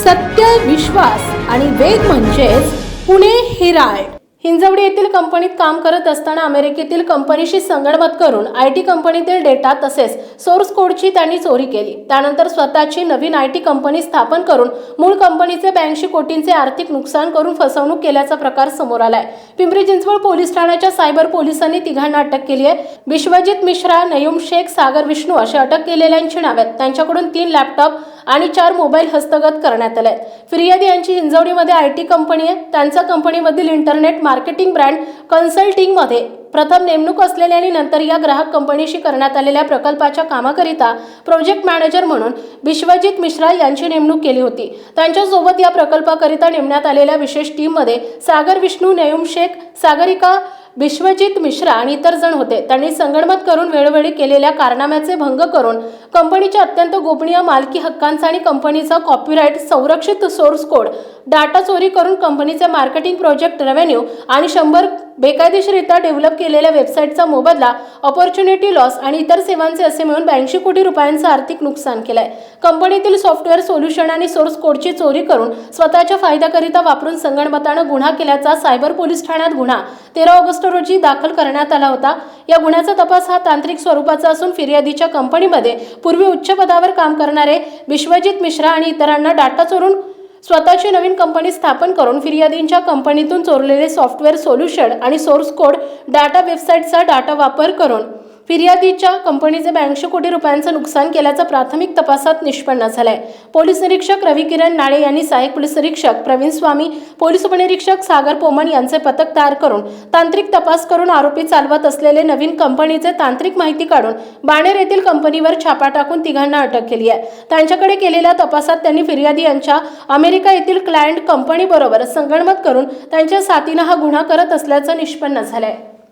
सत्य, विश्वास आणि वेग म्हणजेच पुणे हेराल्ड. हिंजवडी येथील कंपनीत काम करत असताना अमेरिकेतील कंपनीशी संगनमत करून IT कंपनीतील डेटा तसेच सोर्स कोडची त्यांनी चोरी केली. त्यानंतर स्वतःची नवीन IT कंपनी स्थापन करून मूळ कंपनीचे 82 कोटींचे आर्थिक नुकसान करून फसवणूक केल्याचा प्रकार समोर आलाय. पिंपरी चिंचवड पोलीस ठाण्याच्या सायबर पोलिसांनी तिघांना अटक केली आहे. विश्वजित मिश्रा, नयूम शेख, सागर विष्णू असे अटक केलेल्यांची नावे आहेत. त्यांच्याकडून 3 लॅपटॉप आणि 4 मोबाईल हस्तगत करण्यात आले. फिर्यादी यांची हिंजवडीमध्ये IT कंपनी आहे. त्यांचा कंपनीमधील इंटरनेट मार्केटिंग ब्रँड कन्सल्टिंग मध्ये प्रथम नेमणूक असलेली आणि नंतर या ग्राहक कंपनीशी करण्यात आलेल्या प्रकल्पाच्या कामाकरिता प्रोजेक्ट मॅनेजर म्हणून विश्वजित मिश्रा यांची नेमणूक केली होती. त्यांच्यासोबत या प्रकल्पाकरिता नेमण्यात आलेल्या विशेष टीममध्ये सागर विष्णू, नयूम शेख, सागरिका, विश्वजित मिश्रा आणि इतर जण होते. त्यांनी संगनमत करून वेळोवेळी केलेल्या कारनाम्याचे भंग करून कंपनीच्या अत्यंत गोपनीय मालकी हक्कांचा आणि कंपनीचा कॉपीराइट संरक्षित सोर्स कोड डाटा चोरी करून कंपनीचे मार्केटिंग, प्रोजेक्ट रेव्हेन्यू आणि 100 बेकायदेशीररित्या डेव्हलप केलेल्या वेबसाईटचा मोबदला, ऑपॉर्च्युनिटी लॉस आणि इतर सेवांचे असे मिळून 82 कोटी रुपयांचं आर्थिक नुकसान केलंय. कंपनीतील सॉफ्टवेअर सोल्युशन आणि सोर्स कोडची चोरी करून स्वतःच्या फायद्याकरिता वापरून संगनमतानं गुन्हा केल्याचा सायबर पोलीस ठाण्यात गुन्हा 13 ऑगस्ट रोजी दाखल करण्यात आला होता. या गुन्ह्याचा तपास हा तांत्रिक स्वरूपाचा असून फिर्यादीच्या कंपनीमध्ये पूर्वी उच्च पदावर काम करणारे विश्वजित मिश्रा आणि इतरांना डाटा चोरून स्वतःची नवीन कंपनी स्थापन करून फिर्यादींच्या कंपनीतून चोरलेले सॉफ्टवेअर सोल्युशन आणि सोर्स कोड डाटा वेबसाईटचा डाटा वापर करून फिर्यादीच्या कंपनीचे 82 कोटी रुपयांचं नुकसान केल्याचं प्राथमिक तपासात निष्पन्न झालंय. पोलीस निरीक्षक रवी किरण नाळे यांनी सहाय्यक पोलीस निरीक्षक प्रवीण स्वामी, पोलीस उपनिरीक्षक सागर पोमण यांचे पथक तयार करून तांत्रिक तपास करून आरोपी चालवत असलेले नवीन कंपनीचे तांत्रिक माहिती काढून बाणेर येथील कंपनीवर छापा टाकून तिघांना अटक केली आहे. त्यांच्याकडे केलेल्या तपासात त्यांनी फिर्यादी यांच्या अमेरिका येथील क्लायंट कंपनीबरोबर संगनमत करून त्यांच्या साथीनं हा गुन्हा करत असल्याचं निष्पन्न झालंय.